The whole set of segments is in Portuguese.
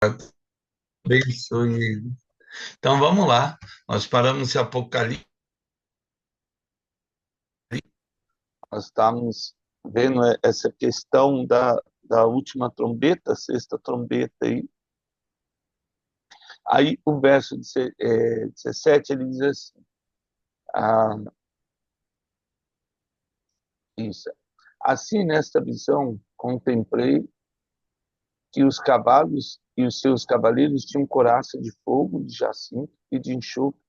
Abençoe. Então vamos lá. Nós paramos em Apocalipse. Nós estamos vendo essa questão da última trombeta, a sexta trombeta aí. Aí o verso 17 ele diz assim: ah, isso. Assim, nesta visão, contemplei que os cavalos e os seus cavaleiros tinham couraça de fogo, de jacinto e de enxofre,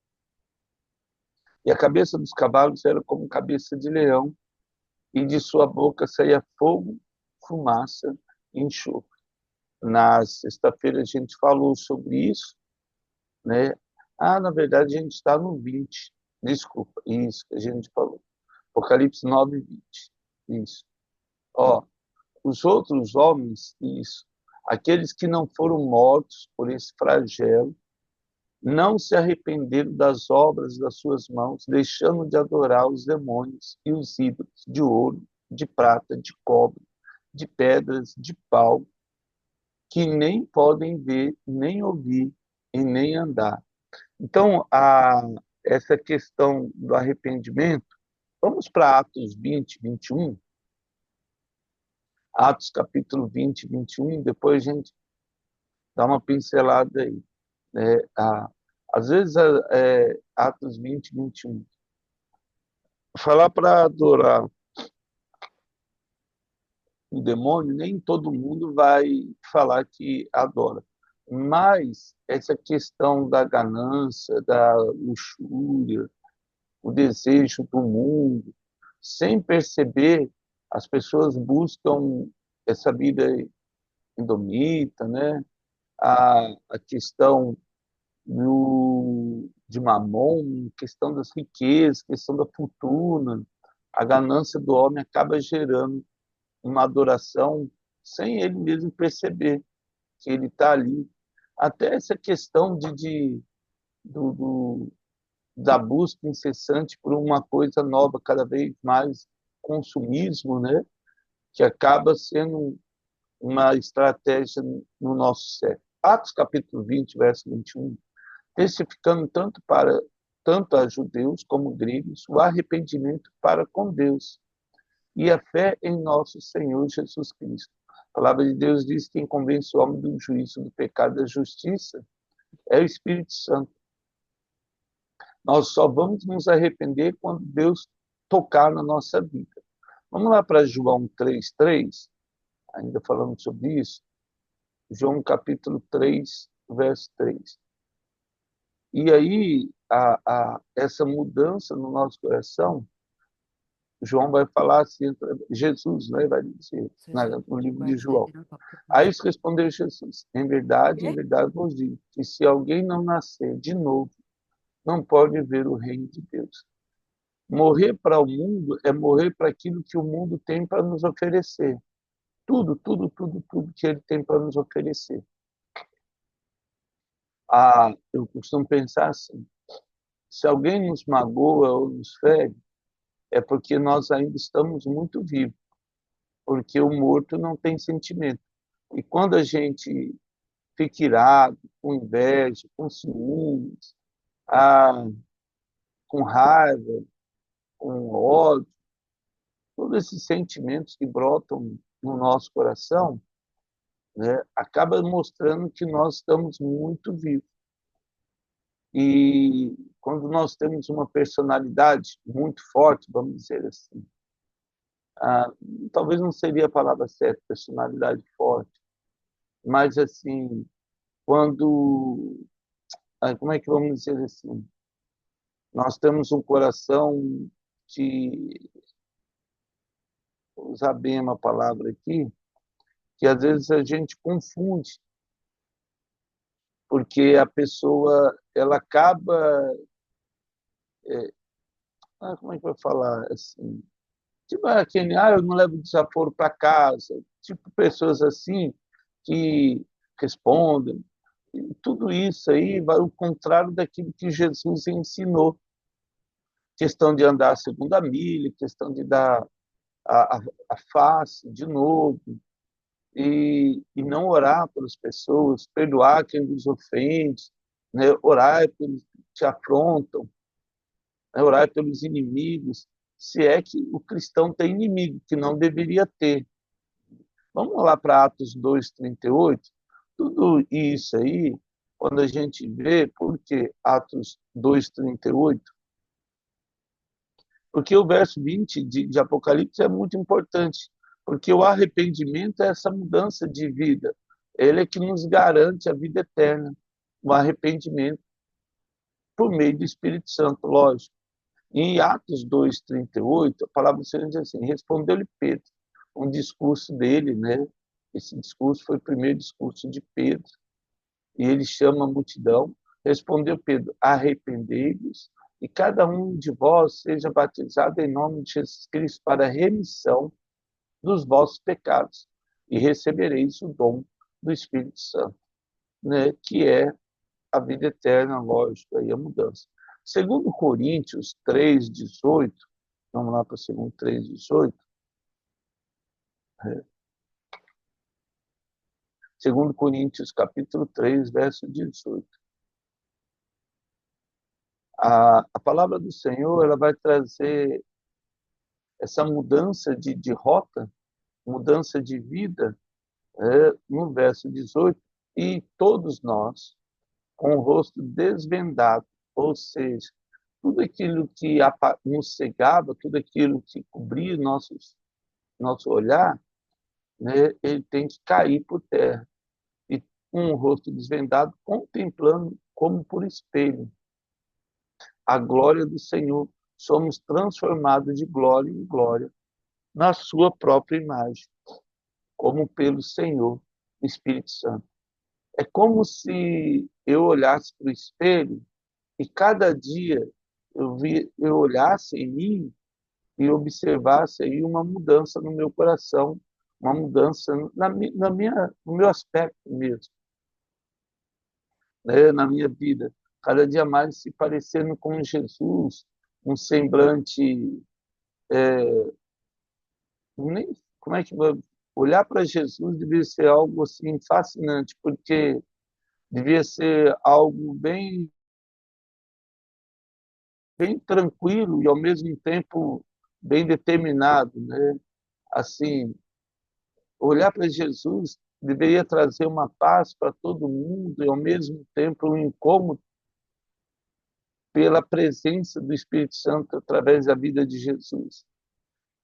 e a cabeça dos cavalos era como cabeça de leão, e de sua boca saía fogo, fumaça e enxofre. Na sexta-feira a gente falou sobre isso, né? Na verdade a gente está no 20. Desculpa, isso que a gente falou. Apocalipse 9, 20. Isso. Ó, os outros homens, isso, aqueles que não foram mortos por esse flagelo, não se arrependeram das obras das suas mãos, deixando de adorar os demônios e os ídolos de ouro, de prata, de cobre, de pedras, de pau, que nem podem ver, nem ouvir e nem andar. Então, essa questão do arrependimento, vamos para Atos 20, 21, Atos capítulo 20, 21, depois a gente dá uma pincelada aí. Né? Às vezes, Atos 20, 21. Falar para adorar o demônio, nem todo mundo vai falar que adora. Mas essa questão da ganância, da luxúria, o desejo do mundo, sem perceber, as pessoas buscam essa vida indomita, né? A questão de Mamon, questão das riquezas, questão da fortuna, a ganância do homem acaba gerando uma adoração sem ele mesmo perceber que ele está ali. Até essa questão do, do, da busca incessante por uma coisa nova, cada vez mais consumismo, né? Que acaba sendo uma estratégia no nosso século. Atos capítulo 20, verso 21, testificando tanto a judeus como gregos o arrependimento para com Deus e a fé em nosso Senhor Jesus Cristo. A palavra de Deus diz que quem convence o homem do juízo, do pecado e da justiça é o Espírito Santo. Nós só vamos nos arrepender quando Deus tocar na nossa vida. Vamos lá para João 3:3, ainda falando sobre isso. João capítulo 3, verso 3. E aí, essa mudança no nosso coração, João vai falar assim, Jesus, né, vai dizer, no livro de João. Aí respondeu Jesus: em verdade vos digo, que se alguém não nascer de novo, não pode ver o reino de Deus. Morrer para o mundo é morrer para aquilo que o mundo tem para nos oferecer. Tudo, tudo, tudo, tudo que ele tem para nos oferecer. Eu costumo pensar assim: se alguém nos magoa ou nos fere, é porque nós ainda estamos muito vivos, porque o morto não tem sentimento. E quando a gente fica irado, com inveja, com ciúmes, ah, com raiva, com ódio, todos esses sentimentos que brotam no nosso coração, né, acaba mostrando que nós estamos muito vivos. E quando nós temos uma personalidade muito forte, vamos dizer assim, ah, talvez não seria a palavra certa, personalidade forte, mas assim, quando, como é que vamos dizer assim, nós temos um coração que, vou usar bem uma palavra aqui, que às vezes a gente confunde, porque a pessoa, ela acaba, é, como é que vai falar assim, tipo aquele, eu não levo desaforo para casa, tipo pessoas assim que respondem. E tudo isso aí vai ao contrário daquilo que Jesus ensinou. Questão de andar a segunda milha, questão de dar a, a, a face de novo, e não orar pelas pessoas, perdoar quem nos ofende, né? Orar pelos que te afrontam, né? Orar pelos inimigos, se é que o cristão tem inimigo, que não deveria ter. Vamos lá para Atos 2:38. Tudo isso aí, quando a gente vê, por que Atos 2:38? Porque o verso 20 de Apocalipse é muito importante, porque o arrependimento é essa mudança de vida. Ele é que nos garante a vida eterna, o arrependimento por meio do Espírito Santo, lógico. Em Atos 2:38, a palavra do Senhor diz assim: respondeu-lhe Pedro, um discurso dele, né? Esse discurso foi o primeiro discurso de Pedro, e ele chama a multidão. Respondeu Pedro: arrependei-vos e cada um de vós seja batizado em nome de Jesus Cristo para a remissão dos vossos pecados e recebereis o dom do Espírito Santo, né? Que é a vida eterna, lógico, aí a mudança. Segundo Coríntios 3:18, vamos lá para segundo 3:18. Segundo Coríntios capítulo 3, verso 18. A palavra do Senhor, ela vai trazer essa mudança de rota, mudança de vida, no verso 18, e todos nós, com o rosto desvendado, ou seja, tudo aquilo que nos cegava, tudo aquilo que cobria nosso olhar, né, ele tem que cair por terra. E com o rosto desvendado, contemplando como por espelho a glória do Senhor, somos transformados de glória em glória na sua própria imagem, como pelo Senhor, Espírito Santo. É como se eu olhasse para o espelho e cada dia eu olhasse em mim e observasse aí uma mudança no meu coração, uma mudança no meu aspecto mesmo, né, na minha vida, cada dia mais se parecendo com Jesus, um semblante, nem, como é que vai olhar para Jesus devia ser algo assim fascinante, porque devia ser algo bem tranquilo e ao mesmo tempo bem determinado, né? Assim, olhar para Jesus deveria trazer uma paz para todo mundo e ao mesmo tempo um incômodo pela presença do Espírito Santo através da vida de Jesus.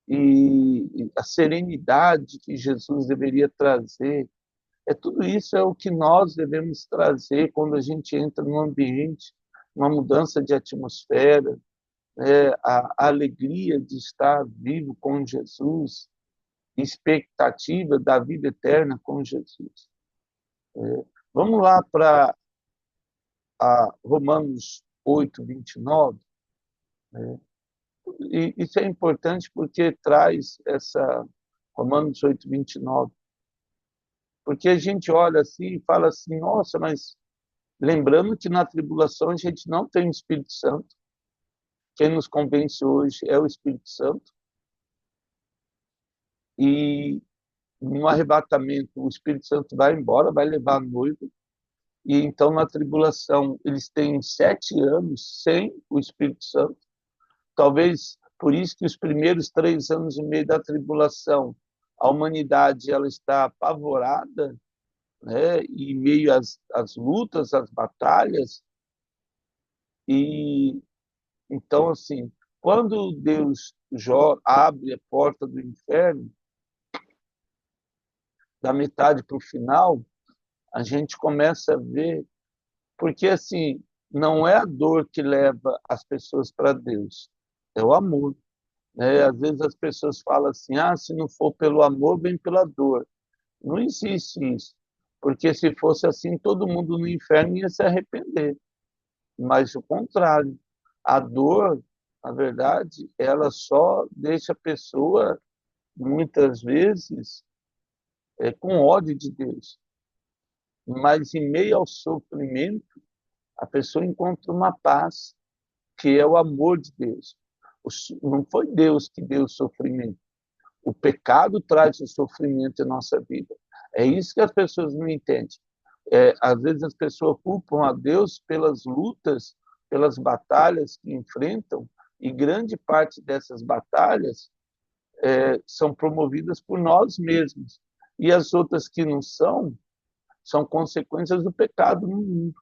E a serenidade que Jesus deveria trazer, tudo isso é o que nós devemos trazer quando a gente entra num ambiente, uma mudança de atmosfera, né? A alegria de estar vivo com Jesus, expectativa da vida eterna com Jesus. Vamos lá para Romanos 8:29. Né? E isso é importante porque traz essa Romanos 8:29, porque a gente olha assim e fala assim, nossa, mas lembrando que na tribulação a gente não tem o Espírito Santo, quem nos convence hoje é o Espírito Santo, e no arrebatamento o Espírito Santo vai embora, vai levar a noiva, e então na tribulação eles têm 7 anos sem o Espírito Santo, talvez por isso que os primeiros 3 anos e meio da tribulação, a humanidade ela está apavorada, né, em meio às lutas, às batalhas, e então assim, quando Deus abre a porta do inferno, da metade para o final, a gente começa a ver, porque assim, não é a dor que leva as pessoas para Deus, é o amor. Né? Às vezes as pessoas falam assim, se não for pelo amor, vem pela dor. Não existe isso, porque se fosse assim, todo mundo no inferno ia se arrepender. Mas o contrário, a dor, na verdade, ela só deixa a pessoa, muitas vezes, com ódio de Deus. Mas em meio ao sofrimento, a pessoa encontra uma paz, que é o amor de Deus. Não foi Deus que deu o sofrimento. O pecado traz o sofrimento em nossa vida. É isso que as pessoas não entendem. Às vezes as pessoas culpam a Deus pelas lutas, pelas batalhas que enfrentam, e grande parte dessas batalhas são promovidas por nós mesmos. E as outras que não são consequências do pecado no mundo.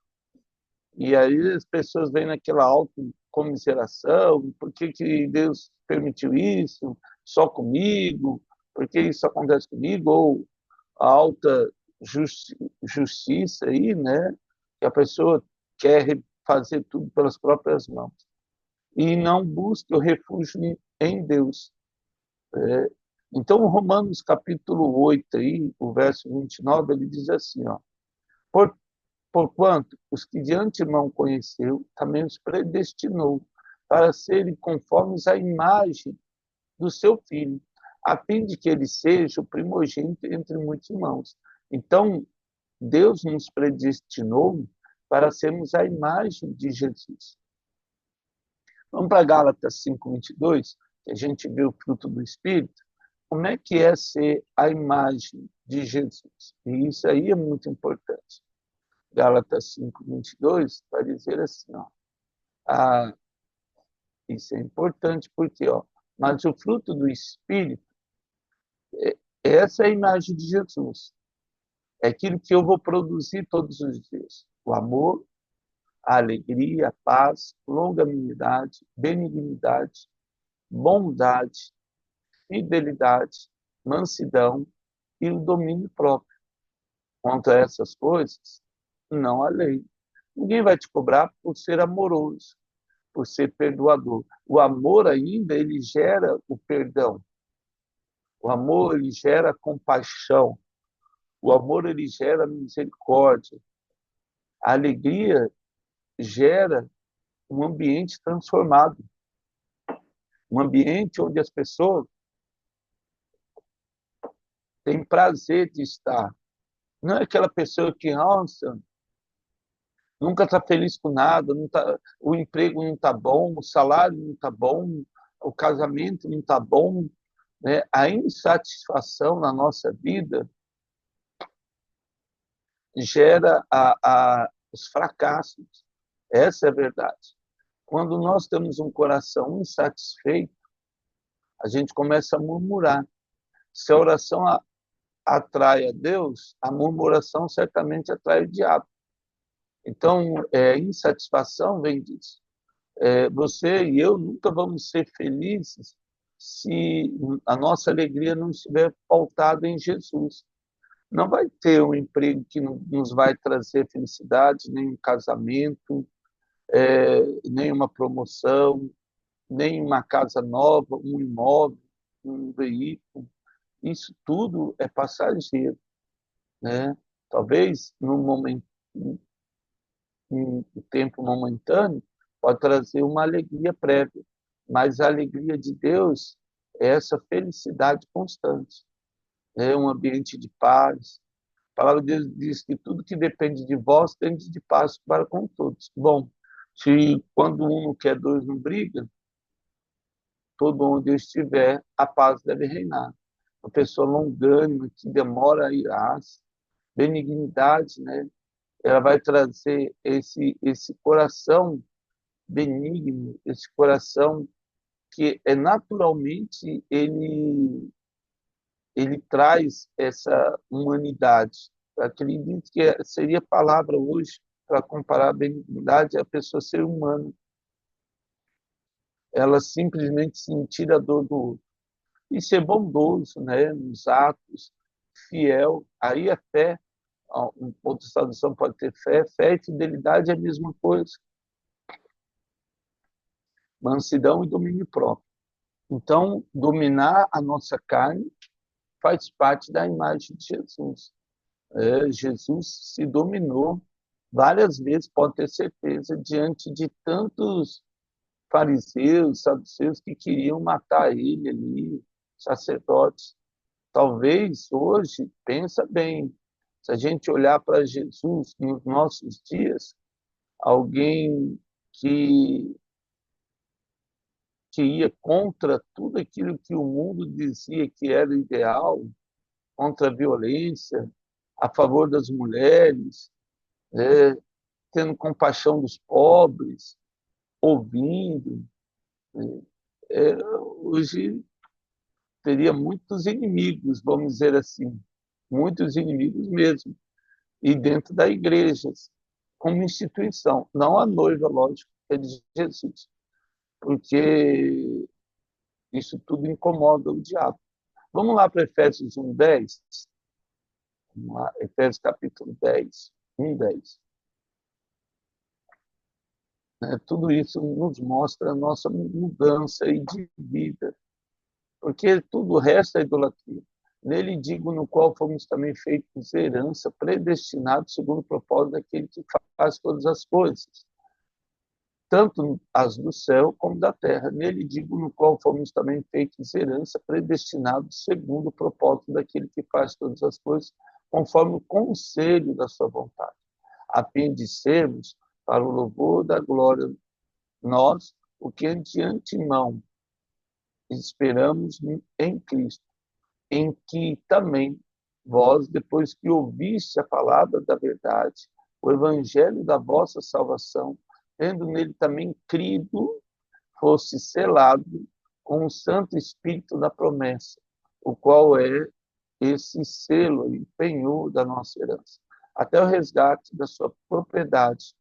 E aí as pessoas vêm naquela autocomiseração, por que, que Deus permitiu isso? Só comigo? Por que isso acontece comigo? Ou a alta justiça aí, né? Que a pessoa quer fazer tudo pelas próprias mãos. E não busca o refúgio em Deus. Então, Romanos capítulo 8, aí, o verso 29, ele diz assim, ó, por Porquanto os que de antemão conheceu, também os predestinou para serem conformes à imagem do seu filho, a fim de que ele seja o primogênito entre muitos irmãos. Então, Deus nos predestinou para sermos a imagem de Jesus. Vamos para Gálatas 5:22, que a gente vê o fruto do Espírito. Como é que é ser a imagem de Jesus? E isso aí é muito importante. Gálatas 5:22 vai dizer assim, ó, ah, isso é importante porque, ó, mas o fruto do Espírito, essa é a imagem de Jesus, é aquilo que eu vou produzir todos os dias, o amor, a alegria, a paz, longanimidade, benignidade, bondade, fidelidade, mansidão e o domínio próprio. Contra essas coisas, não há lei. Ninguém vai te cobrar por ser amoroso, por ser perdoador. O amor ainda, ele gera o perdão. O amor, ele gera compaixão. O amor, ele gera misericórdia. A alegria gera um ambiente transformado. Um ambiente onde as pessoas têm prazer de estar. Não é aquela pessoa que, nossa, nunca está feliz com nada, não tá, o emprego não está bom, o salário não está bom, o casamento não está bom, né? A insatisfação na nossa vida gera os fracassos. Essa é a verdade. Quando nós temos um coração insatisfeito, a gente começa a murmurar. Se a oração atrai a Deus, a murmuração certamente atrai o diabo. Então, insatisfação vem disso. Você e eu nunca vamos ser felizes se a nossa alegria não estiver pautada em Jesus. Não vai ter um emprego que nos vai trazer felicidade, nem um casamento, nem uma promoção, nem uma casa nova, um imóvel, um veículo. Isso tudo é passageiro, né? Talvez no momento, em tempo momentâneo, pode trazer uma alegria prévia, mas a alegria de Deus é essa felicidade constante, é um ambiente de paz. A palavra de Deus diz que tudo que depende de vós tende de paz para com todos. Bom, se quando um não quer, dois não briga, todo onde eu estiver, a paz deve reinar. Uma pessoa longânima, que demora a irar, benignidade, né? Ela vai trazer esse coração benigno, esse coração que é naturalmente ele traz essa humanidade. Eu acredito que seria a palavra hoje para comparar a benignidade a pessoa ser humana. Ela simplesmente sentir a dor do outro e ser bondoso, né, nos atos, fiel. Aí a fé, outra tradução pode ter fé e fidelidade é a mesma coisa. Mansidão e domínio próprio. Então, dominar a nossa carne faz parte da imagem de Jesus. Jesus se dominou várias vezes, pode ter certeza, diante de tantos fariseus, saduceus que queriam matar ele ali, sacerdotes. Talvez hoje, pensa bem, se a gente olhar para Jesus nos nossos dias, alguém que ia contra tudo aquilo que o mundo dizia que era ideal, contra a violência, a favor das mulheres, né, tendo compaixão dos pobres, ouvindo. Né. Hoje teria muitos inimigos, vamos dizer assim, muitos inimigos mesmo, e dentro da igreja, como instituição, não a noiva, lógico, é de Jesus, porque isso tudo incomoda o diabo. Vamos lá para Efésios 1:10. Vamos lá, Efésios capítulo 10, 1:10. Tudo isso nos mostra a nossa mudança de vida, porque tudo o resto é idolatria. Nele digo, no qual fomos também feitos herança, predestinados segundo o propósito daquele que faz todas as coisas, tanto as do céu como da terra. Nele digo, no qual fomos também feitos herança, predestinados segundo o propósito daquele que faz todas as coisas, conforme o conselho da sua vontade, a fim de sermos, para o louvor da glória, nós, o que de antemão esperamos em Cristo, em que também vós, depois que ouviste a palavra da verdade, o evangelho da vossa salvação, tendo nele também crido, fosse selado com o Santo Espírito da promessa, o qual é esse selo e penhor da nossa herança, até o resgate da sua propriedade.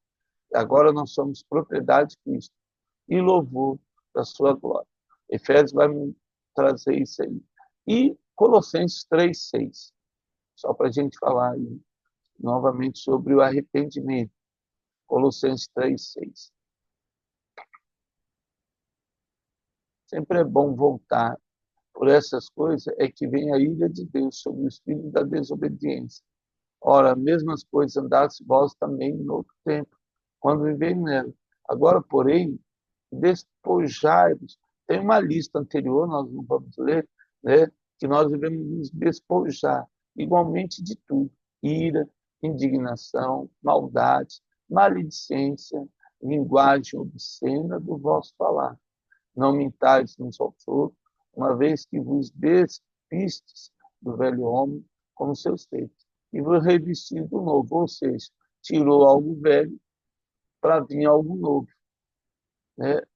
Agora nós somos propriedade de Cristo e louvor da sua glória. Efésios vai me trazer isso aí. E Colossenses 3:6, só para a gente falar aí, novamente sobre o arrependimento. Colossenses 3:6. Sempre é bom voltar por essas coisas, é que vem a ira de Deus sobre os filhos da desobediência. Ora, mesmas coisas andasse vós também no outro tempo, quando vivei nela. Agora, porém, despojai-vos. Tem uma lista anterior, nós não vamos ler, né, que nós devemos nos despojar igualmente de tudo: ira, indignação, maldade, maledicência, linguagem obscena do vosso falar. Não mintais uns aos outros, uma vez que vos despistes do velho homem como seus feitos, e vos revestir do novo, ou seja, tirou algo velho para vir algo novo.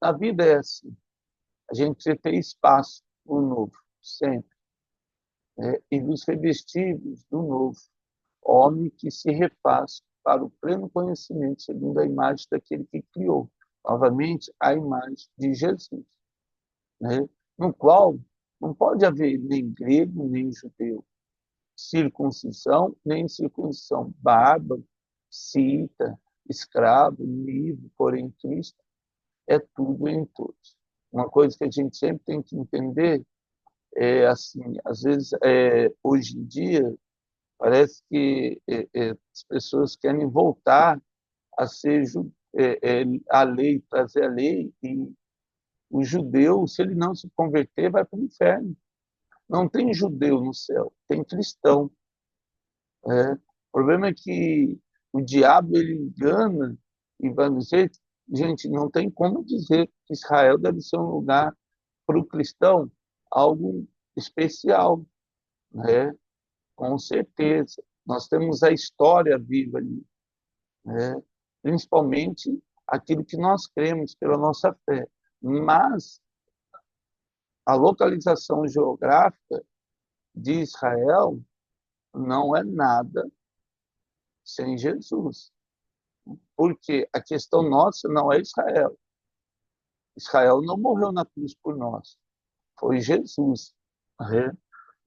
A vida é assim. A gente precisa ter espaço para o novo, sempre. E nos revestirmos do novo, homem que se refaz para o pleno conhecimento, segundo a imagem daquele que criou. Novamente, a imagem de Jesus, no qual não pode haver nem grego, nem judeu, circuncisão, nem incircuncisão, bárbaro, cita, escravo, livre, porém Cristo é tudo em todos. Uma coisa que a gente sempre tem que entender é assim, às vezes, hoje em dia, parece que as pessoas querem voltar a ser a lei, trazer a lei, e o judeu, se ele não se converter, vai para o inferno. Não tem judeu no céu, tem cristão. O problema é que o diabo ele engana e vai dizer, gente, não tem como dizer que Israel deve ser um lugar para o cristão algo especial, né? Com certeza. Nós temos a história viva ali, né? Principalmente aquilo que nós cremos pela nossa fé. Mas a localização geográfica de Israel não é nada sem Jesus. Porque a questão nossa não é Israel. Israel não morreu na cruz por nós. Foi Jesus. Né?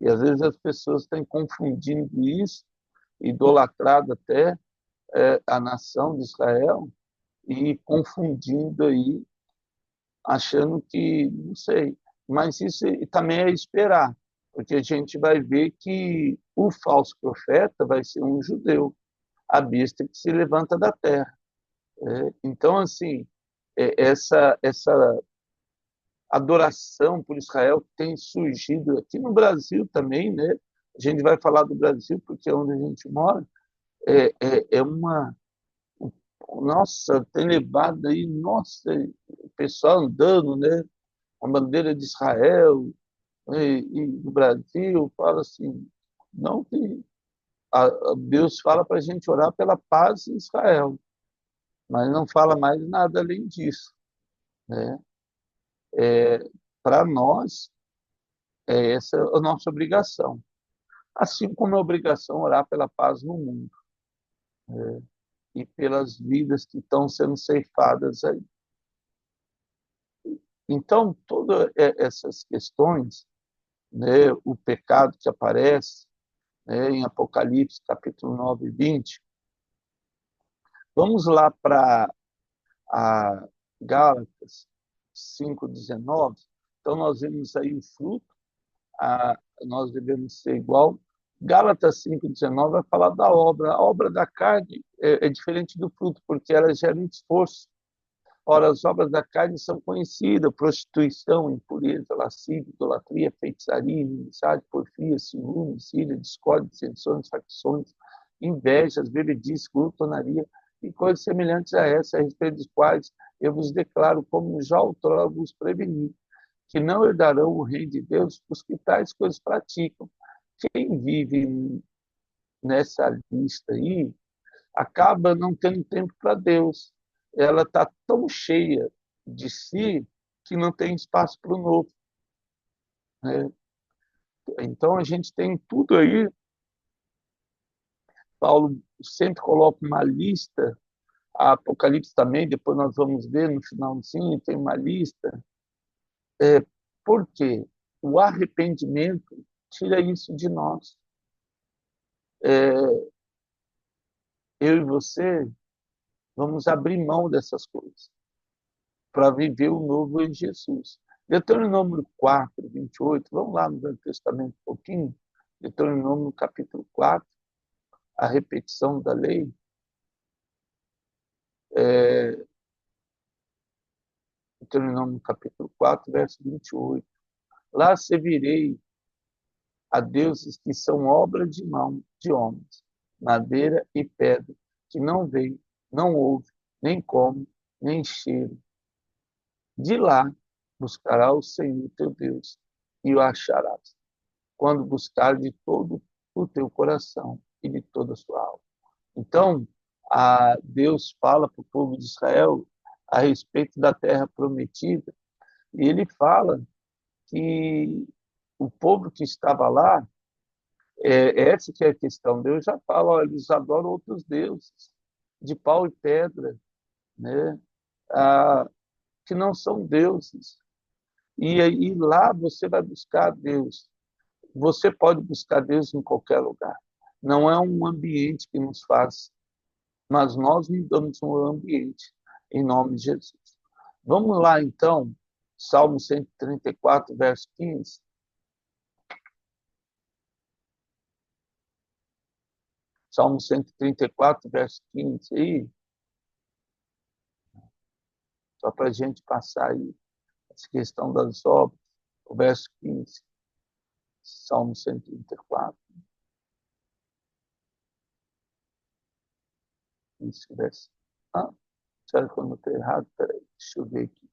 E às vezes as pessoas estão confundindo isso, idolatrado até a nação de Israel, e confundindo aí, achando que, não sei, mas isso também é esperar, porque a gente vai ver que o falso profeta vai ser um judeu, a besta que se levanta da terra. Então, assim, essa adoração por Israel tem surgido aqui no Brasil também, né? A gente vai falar do Brasil porque é onde a gente mora. É uma, nossa, tem levado aí, nossa, o pessoal andando, né? A bandeira de Israel e do Brasil, fala assim, não que Deus fala para a gente orar pela paz em Israel, mas não fala mais nada além disso, né? Para nós, essa é a nossa obrigação. Assim como é obrigação orar pela paz no mundo, né? E pelas vidas que estão sendo ceifadas aí. Então, todas essas questões, né, o pecado que aparece, né, em Apocalipse, capítulo 9 e 20, vamos lá para a Gálatas 5:19. Então, nós vemos aí o fruto, nós devemos ser igual. Gálatas 5:19 vai falar da obra. A obra da carne é diferente do fruto, porque ela gera um esforço. Ora, as obras da carne são conhecidas: prostituição, impureza, lascívia, idolatria, feitiçaria, inimizade, porfia, ciúme, ira, discórdia, dissensões, facções, invejas, bebedice, glutonaria e coisas semelhantes a essa, a respeito dos quais eu vos declaro, como já outrora vos preveni, que não herdarão o reino de Deus os que tais coisas praticam. Quem vive nessa lista aí acaba não tendo tempo para Deus. Ela está tão cheia de si que não tem espaço para o novo, né? Então a gente tem tudo aí. Paulo sempre coloca uma lista, a Apocalipse também, depois nós vamos ver no finalzinho, tem uma lista. Por quê? O arrependimento tira isso de nós. Eu e você vamos abrir mão dessas coisas para viver o novo em Jesus. Deuteronômio 4, 28, vamos lá no Velho Testamento um pouquinho, Deuteronômio capítulo 4, a repetição da lei, Deuteronômio capítulo 4, verso 28. Lá servirei a deuses que são obra de mão de homens, madeira e pedra, que não veem, não ouvem, nem comem, nem cheiram. De lá buscará o Senhor teu Deus e o acharás, quando buscar de todo o teu coração e de toda a sua alma. Então, Deus fala para o povo de Israel a respeito da terra prometida, e ele fala que o povo que estava lá, essa que é a questão. Deus já fala: olha, eles adoram outros deuses, de pau e pedra, né? Que não são deuses. E aí lá você vai buscar Deus. Você pode buscar Deus em qualquer lugar. Não é um ambiente que nos faz, mas nós mudamos um ambiente, em nome de Jesus. Vamos lá, então, Salmo 134, verso 15. Salmo 134, verso 15. Aí, só para a gente passar aí essa questão das obras, o verso 15. Salmo 134. Isso, verso. Será que eu não estou errado? Peraí, deixa eu ver aqui.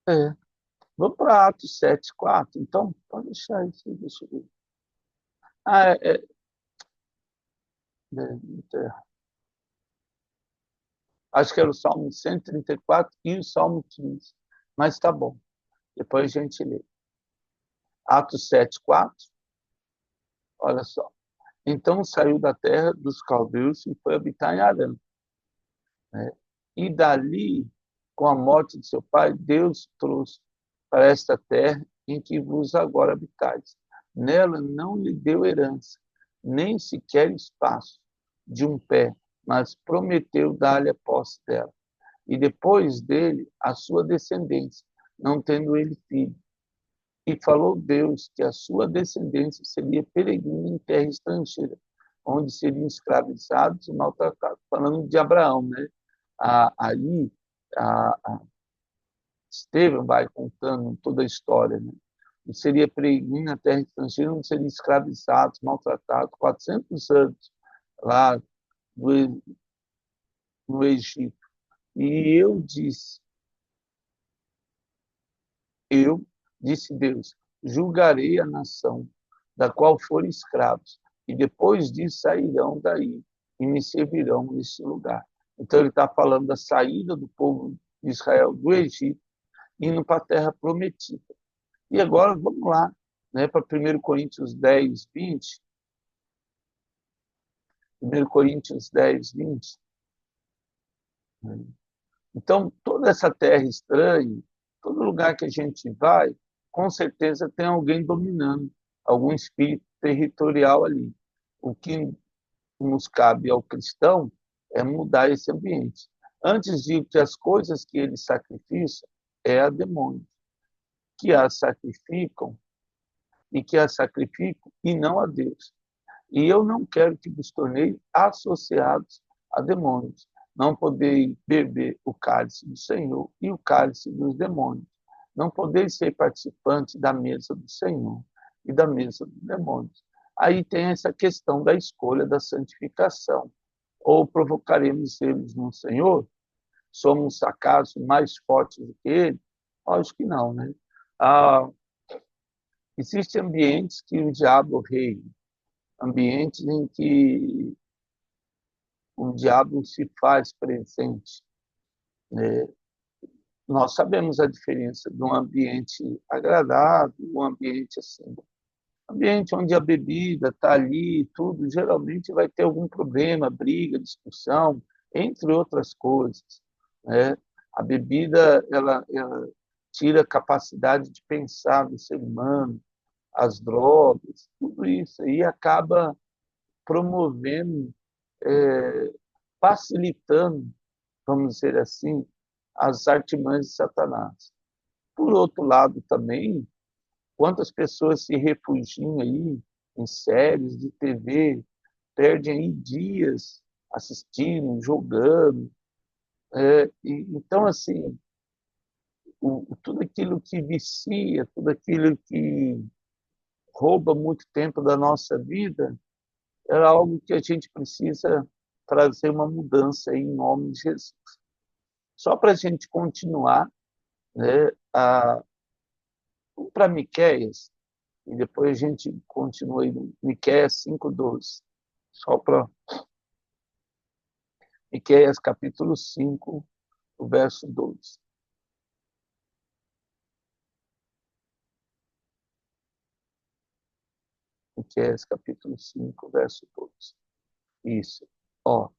É, vamos para Atos 7:4. Então, pode deixar isso, deixa eu ver. Ah, acho que era o Salmo 134 e o Salmo 15. Mas tá bom, depois a gente lê. Atos 7:4. Olha só. Então saiu da terra dos caldeus e foi habitar em Arã, né? E dali, com a morte de seu pai, Deus trouxe para esta terra em que vos agora habitais. Nela não lhe deu herança, nem sequer espaço de um pé, mas prometeu dar-lhe a posse dela. E depois dele, a sua descendência, não tendo ele filho. E falou Deus que a sua descendência seria peregrina em terra estrangeira, onde seriam escravizados e maltratados. Falando de Abraão, né? Aí, Estevão vai contando toda a história, né? E seria peregrino na terra estrangeira, onde seriam escravizados, maltratados, 400 anos lá no Egito. E eu disse, eu Disse Deus: julgarei a nação da qual forem escravos, e depois disso sairão daí e me servirão nesse lugar. Então ele está falando da saída do povo de Israel do Egito, indo para a terra prometida. E agora vamos lá, né, para 1 Coríntios 10, 20. 1 Coríntios 10, 20. Então, toda essa terra estranha, todo lugar que a gente vai, com certeza tem alguém dominando, algum espírito territorial ali. O que nos cabe ao cristão é mudar esse ambiente. Antes de que as coisas que eles sacrificam é a demônios, que as sacrificam e não a Deus. E eu não quero que vos torneis associados a demônios. Não podeis beber o cálice do Senhor e o cálice dos demônios. Não podeis ser participantes da mesa do Senhor e da mesa dos demônios. Aí tem essa questão da escolha da santificação. Ou provocaremos eles no Senhor? Somos acaso mais fortes do que ele? Acho que não, né? Ah, existem ambientes que o diabo reina, ambientes em que o diabo se faz presente. Né? Nós sabemos a diferença de um ambiente agradável, um ambiente assim, ambiente onde a bebida está ali, tudo, geralmente vai ter algum problema, briga, discussão, entre outras coisas. Né? A bebida, ela tira a capacidade de pensar do ser humano, as drogas, tudo isso aí acaba promovendo, facilitando, vamos dizer assim, as artimanhas de Satanás. Por outro lado, também, quantas pessoas se refugiam aí em séries de TV, perdem aí dias assistindo, jogando. Então, assim, tudo aquilo que vicia, tudo aquilo que rouba muito tempo da nossa vida, é algo que a gente precisa trazer uma mudança em nome de Jesus. Só para a gente continuar, né, para Miqueias, e depois a gente continua aí no Miqueias 5:12. Só para Miqueias capítulo 5, o verso 12. Miqueias capítulo 5, verso 12. Isso. Ó,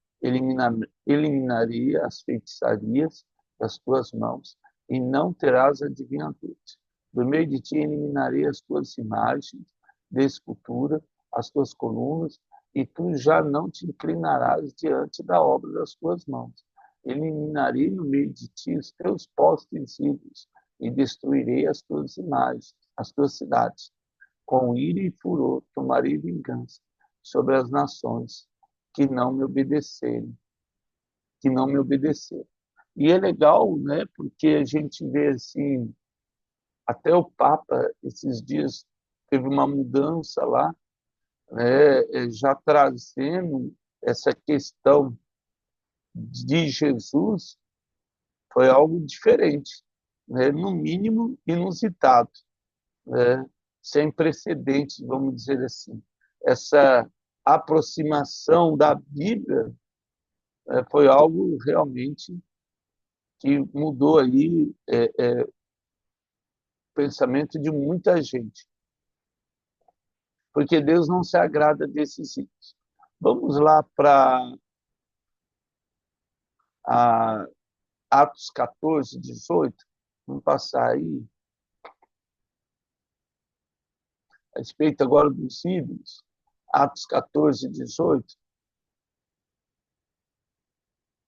eliminaria as feitiçarias das tuas mãos e não terás adivinhadores. Do meio de ti eliminarei as tuas imagens de escultura, as tuas colunas, e tu já não te inclinarás diante da obra das tuas mãos. Eliminarei no meio de ti os teus postes ídolos e destruirei as tuas imagens, as tuas cidades. Com ira e furor tomarei vingança sobre as nações que não me obedecerem, que não me obedeceram. E é legal, né, porque a gente vê assim, até o Papa esses dias teve uma mudança lá, né, já trazendo essa questão de Jesus, foi algo diferente, né, no mínimo inusitado, né, sem precedentes, vamos dizer assim. Essa aproximação da Bíblia foi algo realmente que mudou aí o pensamento de muita gente, porque Deus não se agrada desses ídolos. Vamos lá para Atos 14, 18. Vamos passar aí a respeito agora dos ídolos. Atos 14, 18.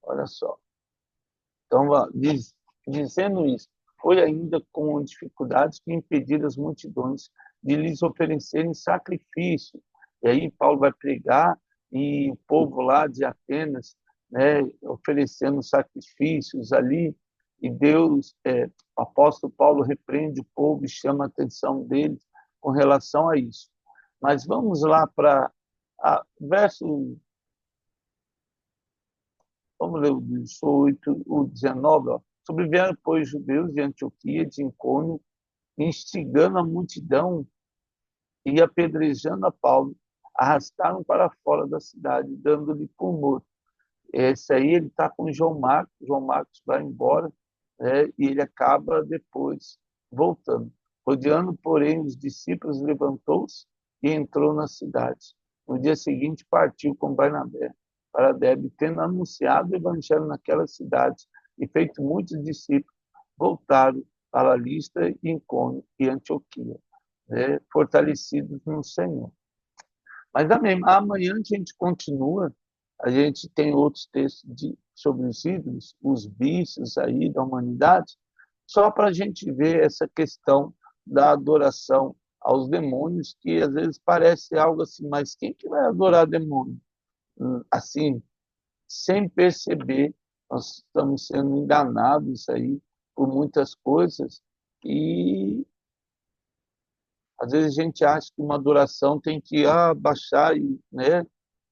Olha só. Então, dizendo isso, foi ainda com dificuldades que impediram as multidões de lhes oferecerem sacrifício. E aí Paulo vai pregar e o povo lá de Atenas, né, oferecendo sacrifícios ali, e Deus, o apóstolo Paulo repreende o povo e chama a atenção deles com relação a isso. Mas vamos lá para verso. Vamos ler o 18, o 19. Ó. Sobrevieram, pois, judeus de Antioquia, de Icônio instigando a multidão e apedrejando a Paulo, arrastaram para fora da cidade, dando-lhe com morto. Esse aí ele está com João Marcos vai embora, né, e ele acaba depois voltando. Rodeando, porém, os discípulos, levantou-se e entrou na cidade. No dia seguinte partiu com Barnabé para Derbe, tendo anunciado o evangelho naquela cidade e feito muitos discípulos, voltaram para Listra, Icônio e Antioquia, né, fortalecidos no Senhor. Mas amanhã a gente continua, a gente tem outros textos sobre os ídolos, os vícios aí da humanidade, só para a gente ver essa questão da adoração aos demônios, que às vezes parece algo assim, mas quem que vai adorar demônio? Assim, sem perceber, nós estamos sendo enganados aí por muitas coisas e às vezes a gente acha que uma adoração tem que baixar né,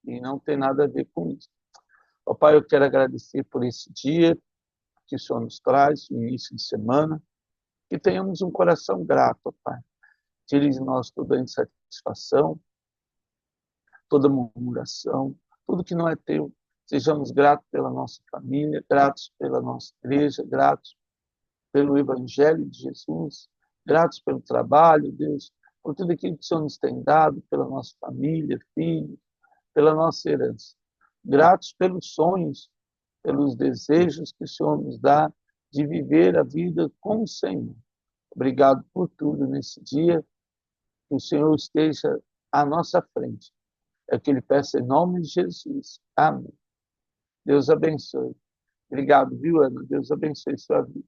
e não tem nada a ver com isso. Ó Pai, eu quero agradecer por esse dia que o Senhor nos traz, o início de semana, que tenhamos um coração grato, ó Pai. Tire de nós toda insatisfação, toda murmuração, tudo que não é teu. Sejamos gratos pela nossa família, gratos pela nossa igreja, gratos pelo Evangelho de Jesus, gratos pelo trabalho, Deus, por tudo aquilo que o Senhor nos tem dado, pela nossa família, filhos, pela nossa herança. Gratos pelos sonhos, pelos desejos que o Senhor nos dá de viver a vida com o Senhor. Obrigado por tudo nesse dia, que o Senhor esteja à nossa frente. É o que Ele peça em nome de Jesus. Amém. Deus abençoe. Obrigado, viu, Ana? Deus abençoe sua vida.